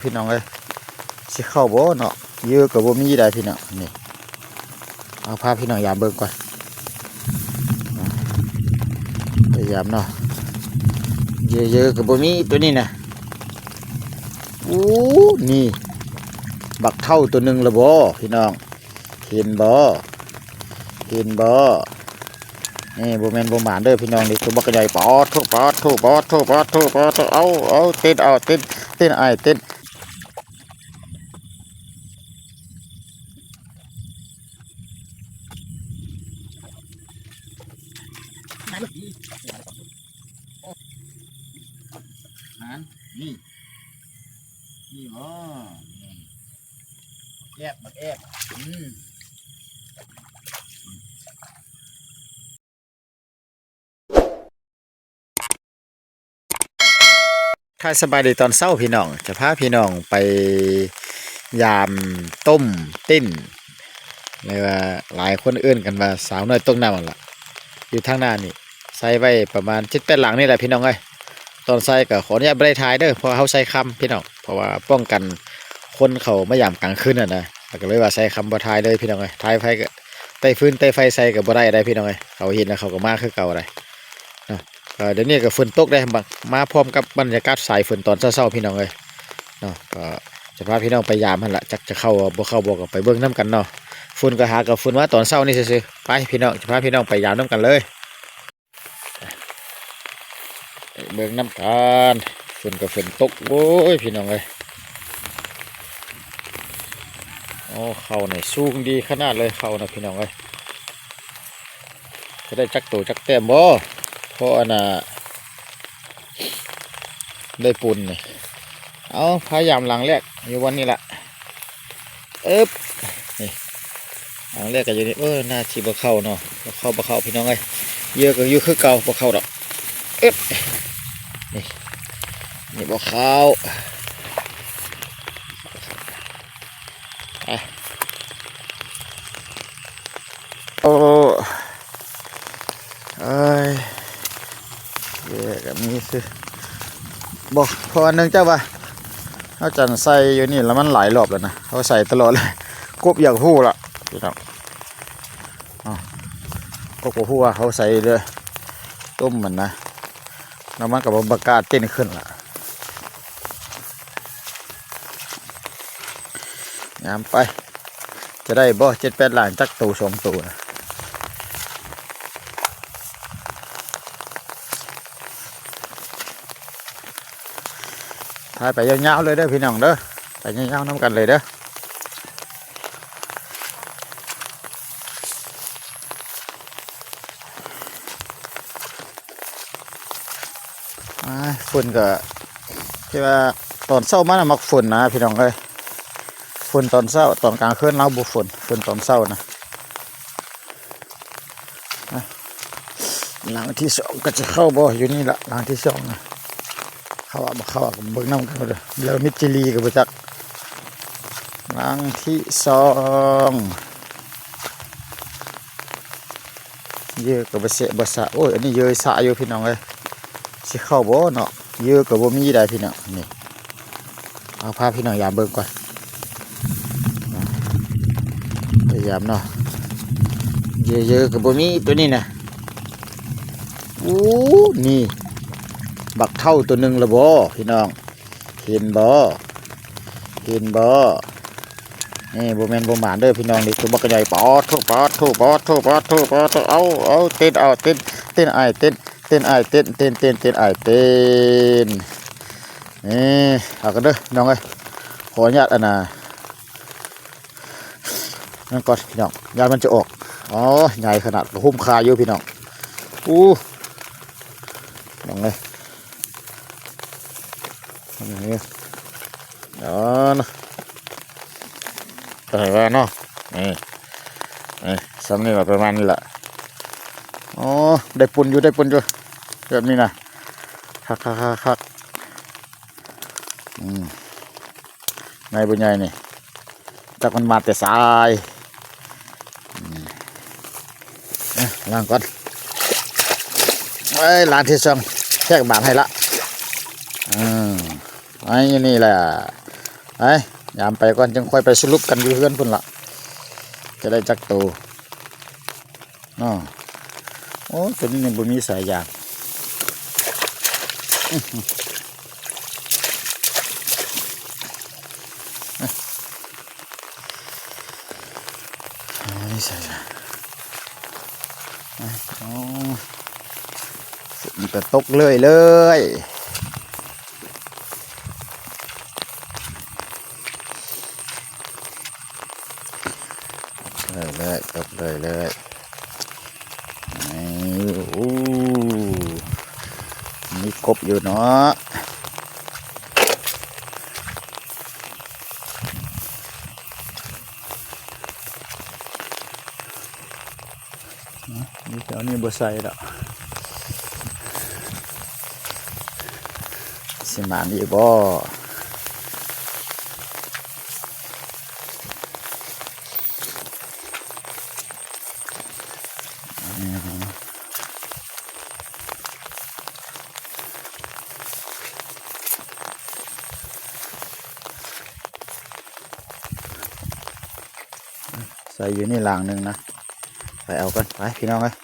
พี่น้องเลยสิเข้าบ่เนาะเยอะกับบ่มีได้พี่น้องนี่เอาพาพี่น้องยามเบิ่งก่อนพยายามเนาะเยอะกับบ่มีตัวนี้นะอู้นี่บักเท่าตัวหนึ่งละบ่พี่น้องเห็นบ่นี่บ่แม่นบ่หมานเด้อพี่น้องนี่ตัวบักใหญ่ปอดทุบปอดเอาเต้นไอ้เต้นนั่นนี่อ๋อบักแอบถ้าสบายดีตอนเช้าพี่น้องจะพาพี่น้องไปยามต้มติ้นเลยว่าหลายคนเอื้อนกันว่าสาวน้อยต้มน้ำล่ะอยู่ทางหน้านี่ใส่ไว้ประมาณ7-8หลังนี่แหละพี่น้องเอ้ยตอนใส่ก็ขออนุญาตไม่ได้ถ่ายเด้อเพราะเขาใส่คำพี่น้องเพราะว่าป้องกันคนเขาไม่ยามกลางคืนนะก็เลยว่าใส่คำบ่ถ่ายเลยพี่น้องเอ้ยถ่ายไฟก็ไต้ฟื้นไต้ไฟใส่ก็บ่ได้พี่น้องเอ้ยเขาเห็นแล้วเขาก็มาคือเก่าอะไรเนาะเดี๋ยวนี้ก็ฝนตกได้มาพร้อมกับบรรยากาศสายฝนตอนเช้าๆพี่น้องเลยเนาะก็จะพาพี่น้องไปยามมันละจักจะเข้าบ่ก็ไปเบิ่งน้ำกันเนาะฝนก็หากับฝนว่าตอนเช้านี่ซื่อๆไปพี่น้องจะพาพี่น้องไปยามน้ำกันเลยเบิ่งน้ำกันฝนก็ฝนตกโว้ยพี่น้องเลยโอ้เข้าเนี่ยสูงดีขนาดเลยเข้านะพี่น้องเลยจะได้จักตัวจักแต้มบ่เพราะอันน่ะได้ปุ่นนี่เอาพยายามหลังแรกอยู่วันนี้แหละนี่หลังแรกก็อยู่นี่หน้าชีบเข้าเนาะบ่เข้าพี่น้องเอ้ยเยอะก็อยู่คือเก่าบ่เข้าดอกนี่บ่เข้าโอ้เอ้ยเยอะก็มีสิบอกพออันนึงเจ้าว่าเขาจันใส่อยู่นี่แล้วมันหลายรอบแล้วนะเขาใส่ตลอดเลยกบอย่างหู้ละพี่น้องกบหู้เขาใส่เลยต้มมันนะน้ำมันกับบากาเต้นขึ้นละงามไปจะได้บ่7-8หลานจักตัว2ตัวนะถ่ายไปยาวๆเลยเด้อพี่น้องเด้อไปยาวๆน้ำกันเลยเด้อฝุ่นก็ที่ว่าตอนเช้ามันมักฝุ่นนะพี่น้องเอ้ยฝุ่นตอนเช้าตอนกลางคืนเราบุฝุ่นตอนเช้านะหลังที่2ก็จะเข้าบ่อยู่นี่ละหลังที่2นะเข้าเบิ่งน้ำกันเลยเรือมิจิลีกับจักหลังที่2เยอะกับบ่สะโอ้ยอันนี้เยอะสะอยู่พี่น้องเลยสิเข้าบ่เนาะเยอะกับบ่มีได้พี่น้องนี่เอาพาพี่น้องยามเบิ่งก่อนพยายามเนาะเยอะกับบ่มีตัวนี้นะอู้นี่บักเท่าตัวหนึ่งละบ่พี่น้องเห็นบ่นี่บ่แม่นบ่หมานเด้อพี่น้องนี่ตัวบักใหญ่ปอดทุบปอดเอาเต้นไอ้เต้นไอ้เต้นนี่เอากันเด้อน้องเอ้ยขออนุญาตอันน่ะนั่นก่อนพี่น้องยามันจะออกใหญ่ขนาดหุ้มคาอยู่พี่น้องน้องเอ้ยนี่นะไปว่าเนาะนี่ซ้ำนี่แบบประมาณนี้แหละได้ปุ่นอยู่แบบนี้นะคักในบุญใหญ่นี่จากมันมาแต่สายล้างก่อนล้างที่2แค่บาทให้ละไอ้นี่แหละ ไปยามไปก่อนจึงค่อยไปสรุปกันอยู่เพื่อนพุ่นละจะได้จักตัวอ๋อโอ้ตัวนี้ยังบ่มีสายยางนี่สายยางอ๋อมันก็ตกเลยเลยตกเลยมีกบอยู่เนาะนี่แถวนี้บ่ใส่ดอกสิมาดีบ่ใส่อยู่นี่หลังหนึ่งนะไปเอากันไปพี่น้องเลย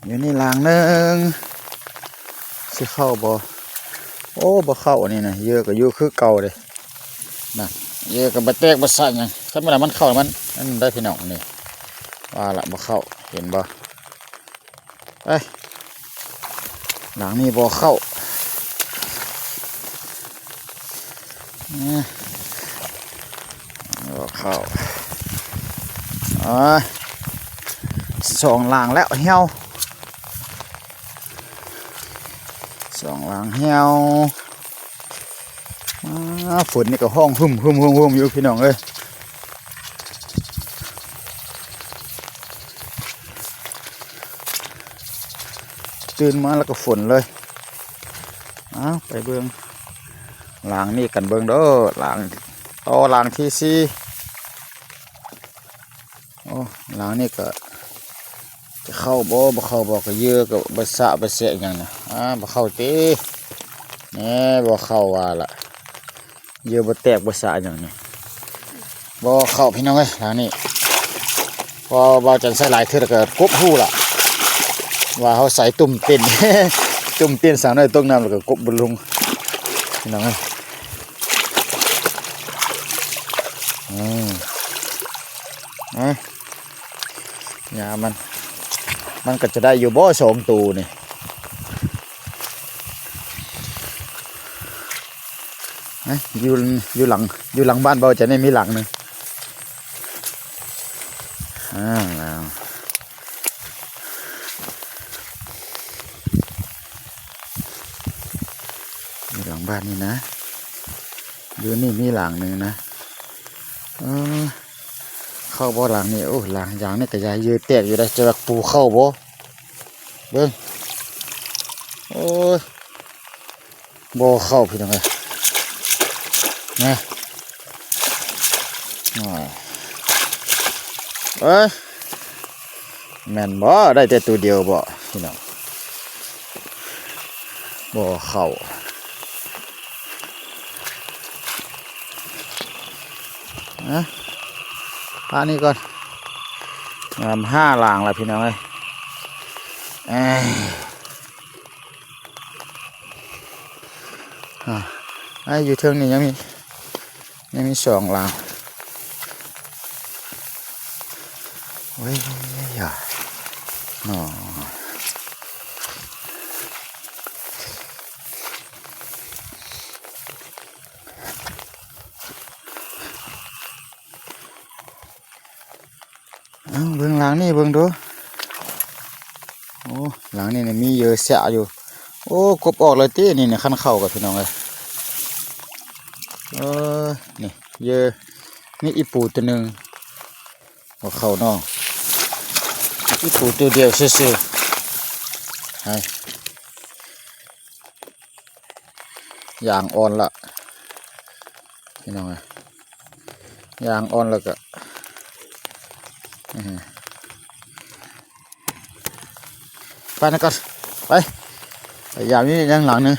อยู่นี่หลังหนึ่งสิเข้าบ่โอ้บ่เข้าอันนี้นะเยอะก็อยู่คือเก่าเลยนะเยอะกับบ่แตกบ่สั่นยังถ้ามันเข้ามันนั่นได้พี่น้องนี่ว่าละบ่เข้าเห็นบ่ไปหลังนี้บ่เข้าบ่เข้าสองหลังแล้วเหี่ยวสองหลังเหี่ยวฝนนี่ก็ห้องหุ่มอยู่พี่น้องเอ้ยตื่นมาแล้วก็ฝนเลยไปเบิ่งหลังนี่กันเบิ่งเด้อหลังหลังที่สี่โอ้หลังนี่ก็จะเข้าบ่เข้าบ่ก็เยอะก็บ่สะบ่เสะอย่างน่ะบ่เข้าติแหน่บ่เข้าว่าล่ะเยอะบ่แตกบ่สะอย่างนี้บ่เข้าพี่น้องเอ้ยหลังนี้พอบ่จันใส่หลายเทื่อก็กบหู้ล่ะว่าเขาใส่ตุ่มเต้น ตุ่มเต้นสาวน้อยตกน้ำแล้วก็กบบนลงพี่น้องเอ้ยยามันก็จะได้อยู่บ่สองตัวนี่อยู่หลังบ้านเบาจะไม่มีหลังหนึ่งอยู่หลังบ้านนี่นะอยู่นี่มีหลังหนึ่งนะเข้าบ่หลังนี่โอ้หลังอย่างนี่ก็ยายยืดแตกอยู่ได้จะปูเข้าบ่เบิ้งโอ้ยบ่เข้าพี่น้องเลยนะแม่นบ่ได้แต่ตัวเดียวบ่พี่น้องบ่เข้าปลานี่ก่อน5หลังแล้วพี่น้องเอ้ยอยู่เทิงนี่ยังมี2หลังโอ้ยอย่าเบิ่งหลังนี่เบิ่งดูโอ้หลังนี่มีเยอะแสะอยู่โอ้กบออกเลยตีนี่คันเข้ากับพี่น้องเลยนี่เยอะนี่อีปูตัวหนึ่งหัวเข่าน้องอีปูตัวเดียวซื่อๆให้ยางอ่อนละพี่น้องเลยยางอ่อนแล้วก็ไปนะก่อนไปยามนี้ยังหลังนึง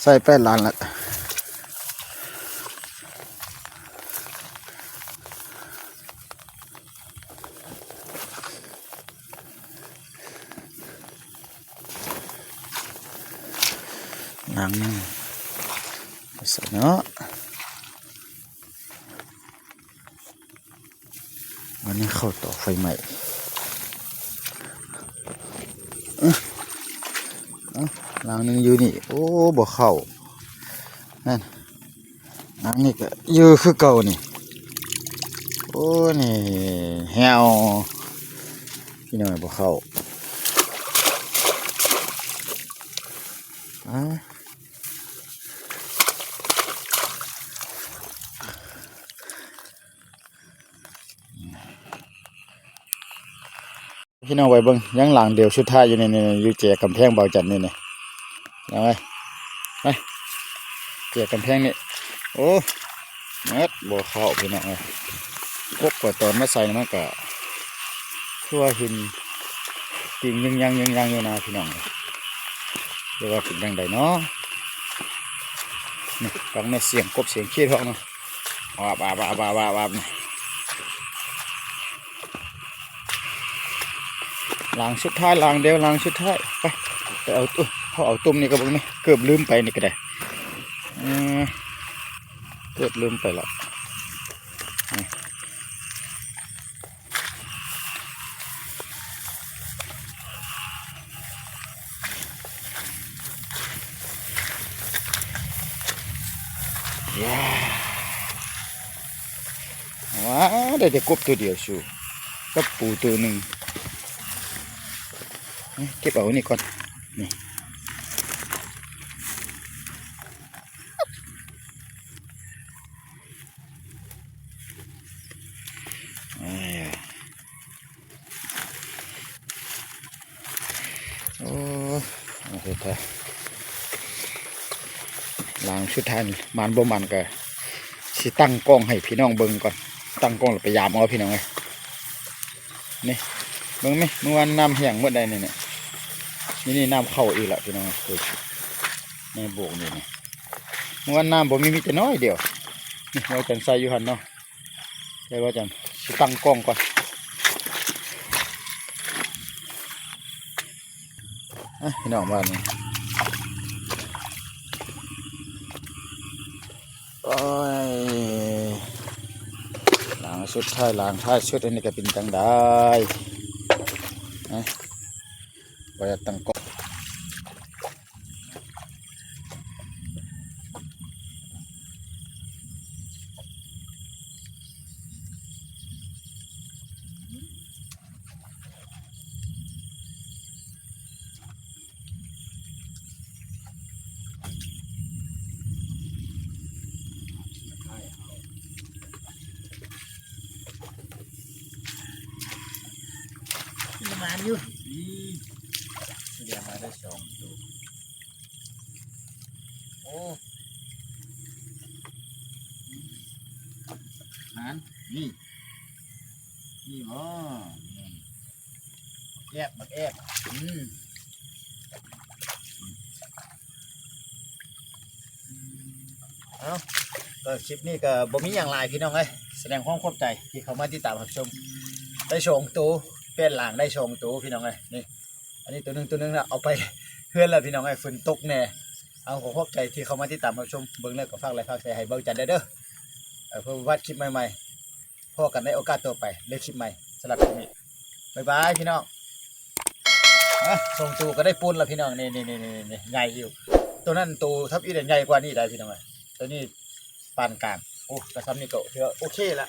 ใส่แป้นหลานละ างนึงใส่เนาะวันนี้เข้าต่อไฟใหม่หลังนึงอยู่นี่โอ้บ่เข้านั่นหลังนี้ก็อยู่คือเก่านี่โอ้นี่แฮวพี่น้อยบ่เข้าพี่น้องไว้เบิ่งยังหลังเดียวชุดท้ายอยู่นี่อยู่เจียกำแพงเบาจันนี่นี่เอาไว้ไปเจียกำแพงนี่โอ้เม็ดบ่เข้าพี่น้องเลยพวกกว่าตอนมาใส่มันก็ทั่วหินจริงยังอยู่นะพี่น้องเรียกว่าเป็นยังไงเนาะนี่ฟังในเสียงกบเสียงขี้ท้องเนาะว้านี่ล้างชุดท้ายล้างเดียวล้างชุดท้ายไปเอาตุ้พอเอาตุ้มนี่ก็บอกนี่เกือบลืมไปนี่ก็ได้เกือบลืมไปแล้วว้าได้แต่กบตัวเดียวชูกับปูตัวหนึ่งเก็บเอานี่ก่อนนี่โอ้โหแต่ล้างชุดท้ายมันบ่มันก็สิตั้งกล้องให้พี่น้องเบิ่งก่อนตั้งกล้องแล้วไปยามเอาพี่น้องไงนี่เบิ่งไหมเมื่อวานน้ำแห้งเมื่อใดนี่นี่น้ำเข้าอีกแล้วพี่น้องในโบกนี่เมื่อวานน้ำบ่มีแต่น้อยเดียวนี่ว่าจันใส่อยู่หันเนาะใช่ว่าจันสิตั้งกล้องก่อนพี่น้องบ้านนี่โอ้ยล้างชุดท้ายล้างท้ายชุดอันนี้ก็เป็นจังได้นะว่าจะตั้งกล้องมาอยู่เดี๋ยวมาได้2 ตัวโอ้นั้นนี่อ๋อแอบบักแอบเอาก็คลิปนี้ก็บ่มีอย่างไรพี่น้องเอ้ยแสดงความขอบใจที่เขามาติดตามรับชมได้ชมตัวเป็นหลังได้ชมตัวพี่น้องเอ้ยนี่อันนี้ตัวหนึ่งนะเอาไปเพื่อนแล้วพี่น้องเอ้ยฝนตกแน่เอาขอขอบใจที่เขามาติดตามรับชมเบิ่งแล้วก็ฝากไลค์ฝากแชร์ให้เบิ่งจันเด้อเพื่อวัดคลิปใหม่ๆพอกันในโอกาสต่อไปในคลิปใหม่สำหรับคลิปนี้บ๊ายบายพี่น้องส่งตัวก็ได้ปูนแล้วพี่น้องนี่ใหญ่อยู่ตัวนั้นตัวทับอีเดนใหญ่กว่านี่ได้พี่น้องเอ้ยตัวนี้ปานกลางโอ้กระซ้ำนี่ก็ถือโอเคละ